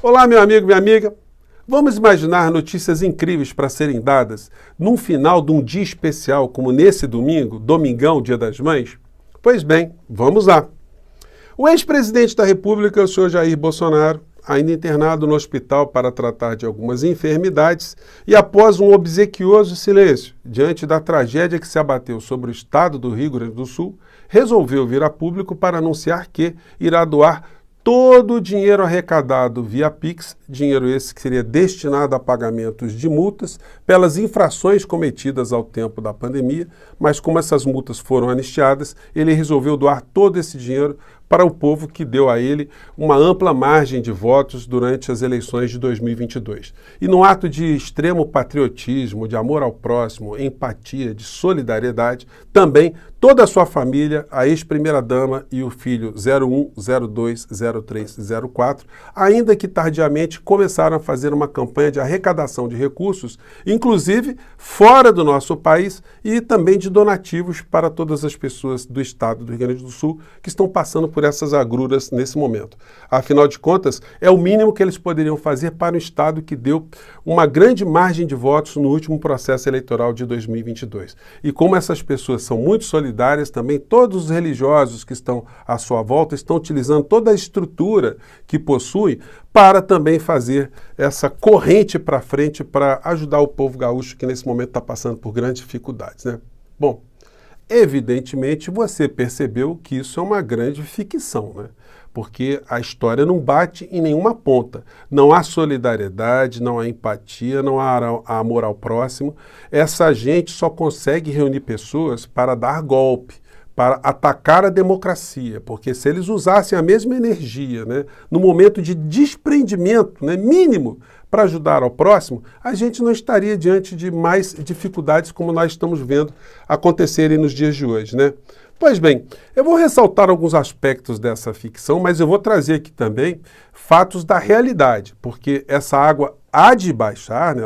Olá, meu amigo, minha amiga. Vamos imaginar notícias incríveis para serem dadas num final de um dia especial como nesse domingo, domingão, Dia das Mães? Pois bem, vamos lá. O ex-presidente da República, o senhor Jair Bolsonaro, ainda internado no hospital para tratar de algumas enfermidades e após um obsequioso silêncio diante da tragédia que se abateu sobre o estado do Rio Grande do Sul, resolveu vir a público para anunciar que irá doar todo o dinheiro arrecadado via Pix, dinheiro esse que seria destinado a pagamentos de multas pelas infrações cometidas ao tempo da pandemia, mas como essas multas foram anistiadas, ele resolveu doar todo esse dinheiro para o povo que deu a ele uma ampla margem de votos durante as eleições de 2022. E num ato de extremo patriotismo, de amor ao próximo, empatia, de solidariedade, também toda a sua família, a ex-primeira-dama e o filho 01, 02, 03 e 04, ainda que tardiamente começaram a fazer uma campanha de arrecadação de recursos, inclusive fora do nosso país e também de donativos para todas as pessoas do estado do Rio Grande do Sul que estão passando por essas agruras nesse momento. Afinal de contas, é o mínimo que eles poderiam fazer para um estado que deu uma grande margem de votos no último processo eleitoral de 2022. E como essas pessoas são muito solidárias, também todos os religiosos que estão à sua volta estão utilizando toda a estrutura que possui para também fazer essa corrente para frente para ajudar o povo gaúcho que nesse momento está passando por grandes dificuldades, né? Bom, evidentemente você percebeu que isso é uma grande ficção, né? Porque a história não bate em nenhuma ponta. Não há solidariedade, não há empatia, não há amor ao próximo. Essa gente só consegue reunir pessoas para dar golpe, para atacar a democracia, porque se eles usassem a mesma energia, né, no momento de desprendimento, né, mínimo para ajudar ao próximo, a gente não estaria diante de mais dificuldades como nós estamos vendo acontecerem nos dias de hoje, né? Pois bem, eu vou ressaltar alguns aspectos dessa ficção, mas eu vou trazer aqui também fatos da realidade, porque essa água há de baixar, né,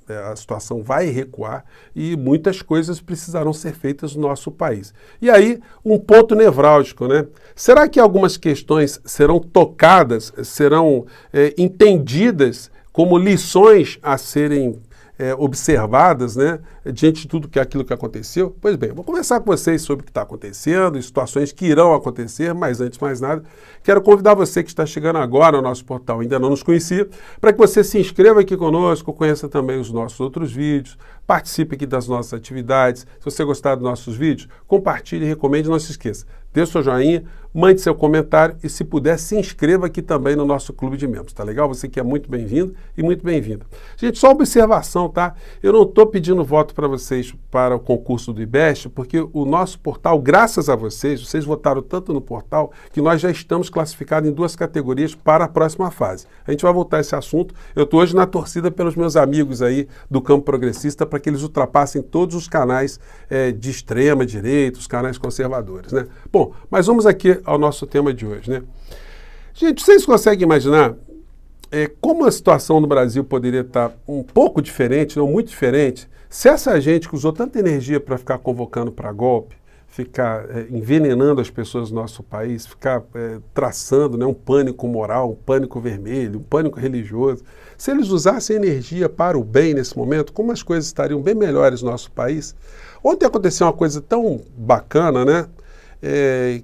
a situação vai recuar e muitas coisas precisarão ser feitas no nosso país. E aí, um ponto nevrálgico, né? Será que algumas questões serão tocadas, serão entendidas como lições a serem observadas, né, diante de tudo aquilo que aconteceu? Pois bem, vou conversar com vocês sobre o que está acontecendo, situações que irão acontecer, mas antes de mais nada, quero convidar você que está chegando agora ao nosso portal, ainda não nos conhecia, para que você se inscreva aqui conosco, conheça também os nossos outros vídeos, participe aqui das nossas atividades. Se você gostar dos nossos vídeos, compartilhe e recomende, não se esqueça. Dê seu joinha, mande seu comentário e, se puder, se inscreva aqui também no nosso clube de membros, tá legal? Você que é muito bem-vindo e muito bem-vinda. Gente, só observação, tá? Eu não estou pedindo voto para vocês para o concurso do IBEST, porque o nosso portal, graças a vocês votaram tanto no portal que nós já estamos classificados em 2 categorias para a próxima fase. A gente vai voltar a esse assunto. Eu estou hoje na torcida pelos meus amigos aí do campo progressista para que eles ultrapassem todos os canais de extrema direita, os canais conservadores, né? Bom, mas vamos aqui ao nosso tema de hoje, né? Gente, vocês conseguem imaginar como a situação no Brasil poderia estar um pouco diferente, não muito diferente, se essa gente que usou tanta energia para ficar convocando para golpe, ficar envenenando as pessoas do nosso país, ficar traçando, né, um pânico moral, um pânico vermelho, um pânico religioso, se eles usassem energia para o bem nesse momento, como as coisas estariam bem melhores no nosso país? Ontem aconteceu uma coisa tão bacana, né?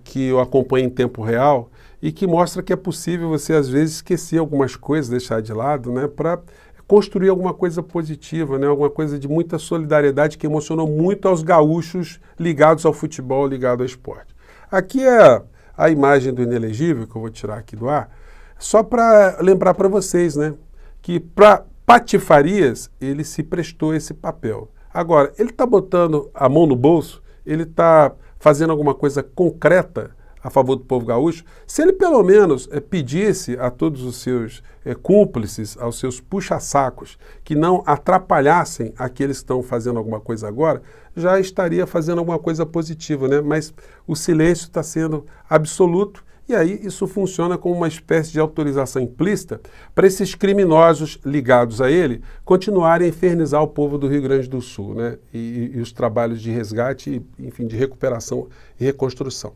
Que eu acompanho em tempo real e que mostra que é possível você, às vezes, esquecer algumas coisas, deixar de lado, né, para construir alguma coisa positiva, né, alguma coisa de muita solidariedade que emocionou muito aos gaúchos ligados ao futebol, ligados ao esporte. Aqui é a imagem do inelegível, que eu vou tirar aqui do ar, só para lembrar para vocês, né, que para patifarias ele se prestou esse papel. Agora, ele está botando a mão no bolso, ele está fazendo alguma coisa concreta a favor do povo gaúcho, se ele pelo menos pedisse a todos os seus cúmplices, aos seus puxa-sacos, que não atrapalhassem aqueles que estão fazendo alguma coisa agora, já estaria fazendo alguma coisa positiva, né? Mas o silêncio está sendo absoluto e aí isso funciona como uma espécie de autorização implícita para esses criminosos ligados a ele continuarem a infernizar o povo do Rio Grande do Sul, né? E os trabalhos de resgate, enfim, de recuperação e reconstrução.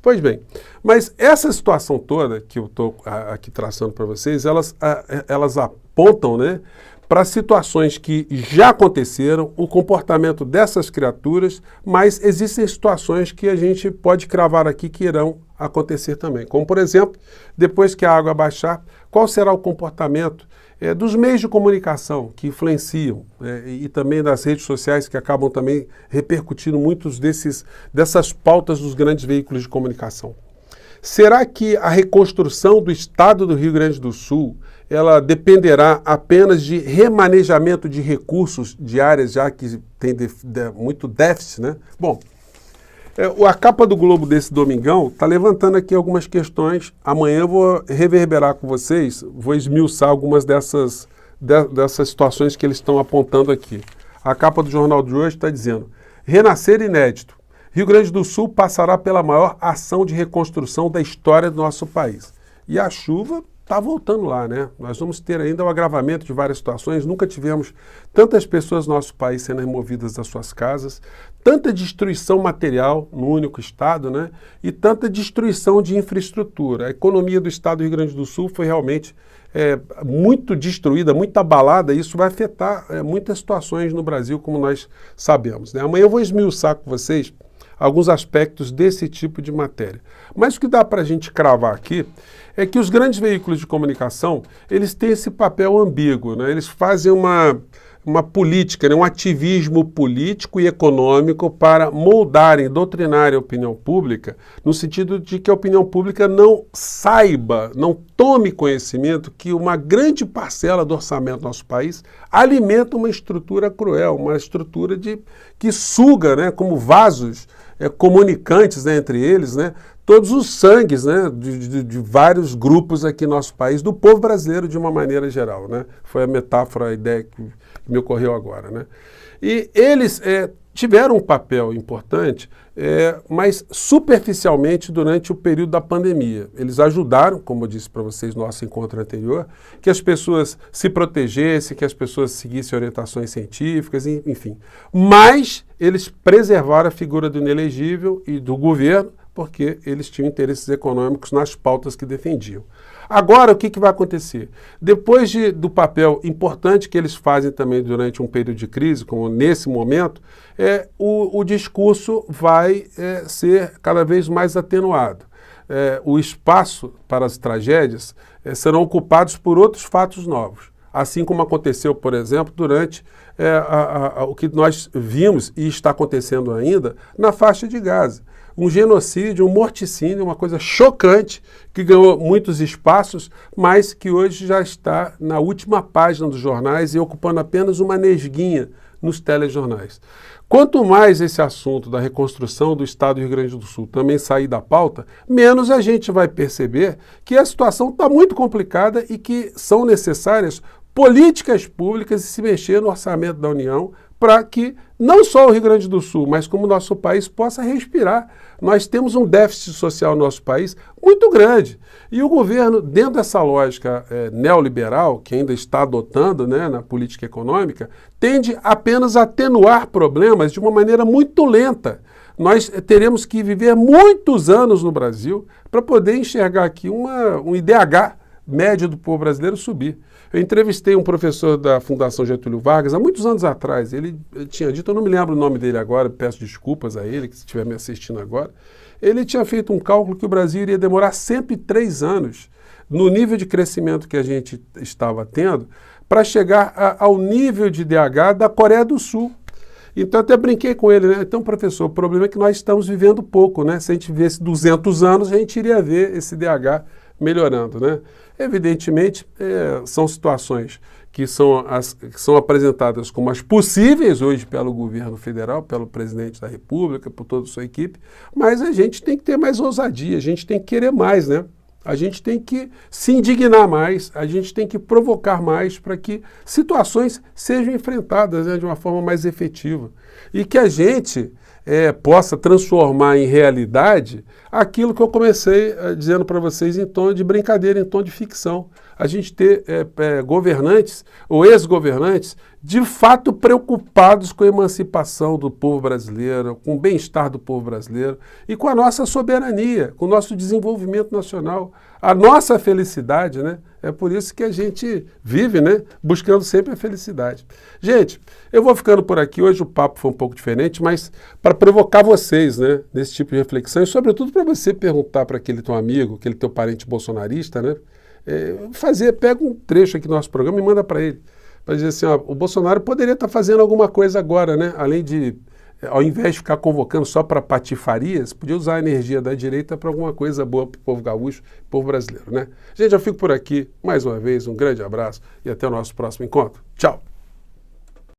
Pois bem, mas essa situação toda que eu estou aqui traçando para vocês, elas apontam, né, para situações que já aconteceram, o comportamento dessas criaturas, mas existem situações que a gente pode cravar aqui que irão acontecer também. Como, por exemplo, depois que a água baixar, qual será o comportamento dos meios de comunicação que influenciam e também das redes sociais que acabam também repercutindo muitos dessas pautas dos grandes veículos de comunicação. Será que a reconstrução do estado do Rio Grande do Sul ela dependerá apenas de remanejamento de recursos de áreas já que tem muito déficit, né? Bom, a capa do Globo desse domingão está levantando aqui algumas questões. Amanhã eu vou reverberar com vocês, vou esmiuçar algumas dessas situações que eles estão apontando aqui. A capa do jornal de hoje está dizendo: renascer inédito. Rio Grande do Sul passará pela maior ação de reconstrução da história do nosso país. E a chuva está voltando lá, né? Nós vamos ter ainda o agravamento de várias situações. Nunca tivemos tantas pessoas no nosso país sendo removidas das suas casas, tanta destruição material no único estado, né? E tanta destruição de infraestrutura. A economia do estado do Rio Grande do Sul foi realmente muito destruída, muito abalada, e isso vai afetar muitas situações no Brasil, como nós sabemos, né? Amanhã eu vou esmiuçar com vocês alguns aspectos desse tipo de matéria. Mas o que dá para a gente cravar aqui é que os grandes veículos de comunicação, eles têm esse papel ambíguo, né? Eles fazem uma política, né? Um ativismo político e econômico para moldarem, doutrinarem a opinião pública, no sentido de que a opinião pública não saiba, não tome conhecimento que uma grande parcela do orçamento do nosso país alimenta uma estrutura cruel, uma estrutura que suga, né, como vasos comunicantes, né, entre eles, né, todos os sangues, né, de vários grupos aqui no nosso país, do povo brasileiro de uma maneira geral, né? Foi a metáfora, a ideia que me ocorreu agora, né? E eles tiveram um papel importante, mas superficialmente durante o período da pandemia. Eles ajudaram, como eu disse para vocês no nosso encontro anterior, que as pessoas se protegessem, que as pessoas seguissem orientações científicas, enfim. Mas eles preservaram a figura do inelegível e do governo, porque eles tinham interesses econômicos nas pautas que defendiam. Agora, o que vai acontecer? Depois do papel importante que eles fazem também durante um período de crise, como nesse momento, o discurso vai ser cada vez mais atenuado. O espaço para as tragédias serão ocupados por outros fatos novos. Assim como aconteceu, por exemplo, durante o que nós vimos e está acontecendo ainda na faixa de Gaza. Um genocídio, um morticínio, uma coisa chocante, que ganhou muitos espaços, mas que hoje já está na última página dos jornais e ocupando apenas uma nesguinha nos telejornais. Quanto mais esse assunto da reconstrução do estado do Rio Grande do Sul também sair da pauta, menos a gente vai perceber que a situação está muito complicada e que são necessárias políticas públicas e se mexer no orçamento da União para que não só o Rio Grande do Sul, mas como o nosso país possa respirar. Nós temos um déficit social no nosso país muito grande. E o governo, dentro dessa lógica neoliberal, que ainda está adotando, né, na política econômica, tende apenas a atenuar problemas de uma maneira muito lenta. Nós teremos que viver muitos anos no Brasil para poder enxergar aqui um IDH médio do povo brasileiro subir. Eu entrevistei um professor da Fundação Getúlio Vargas há muitos anos atrás. Ele tinha dito, eu não me lembro o nome dele agora, peço desculpas a ele, que se estiver me assistindo agora. Ele tinha feito um cálculo que o Brasil iria demorar 103 anos, no nível de crescimento que a gente estava tendo, para chegar ao nível de IDH da Coreia do Sul. Então, até brinquei com ele, né? Então, professor, o problema é que nós estamos vivendo pouco, né? Se a gente vivesse 200 anos, a gente iria ver esse IDH melhorando, né? Evidentemente, são situações que são apresentadas como as possíveis hoje pelo governo federal, pelo presidente da República, por toda a sua equipe, mas a gente tem que ter mais ousadia, a gente tem que querer mais, né? A gente tem que se indignar mais, a gente tem que provocar mais para que situações sejam enfrentadas, né, de uma forma mais efetiva. E que a gente possa transformar em realidade aquilo que eu comecei dizendo para vocês em tom de brincadeira, em tom de ficção. a gente ter governantes ou ex-governantes de fato preocupados com a emancipação do povo brasileiro, com o bem-estar do povo brasileiro e com a nossa soberania, com o nosso desenvolvimento nacional, a nossa felicidade, né? É por isso que a gente vive, né? Buscando sempre a felicidade. Gente, eu vou ficando por aqui. Hoje o papo foi um pouco diferente, mas para provocar vocês, né? Nesse tipo de reflexão e, sobretudo, para você perguntar para aquele teu amigo, aquele teu parente bolsonarista, né? Pega um trecho aqui do nosso programa e manda para ele. Para dizer assim, ó, o Bolsonaro poderia estar fazendo alguma coisa agora, né? Além de, ao invés de ficar convocando só para patifarias, podia usar a energia da direita para alguma coisa boa para o povo gaúcho, povo brasileiro, né? Gente, eu fico por aqui. Mais uma vez, um grande abraço e até o nosso próximo encontro. Tchau!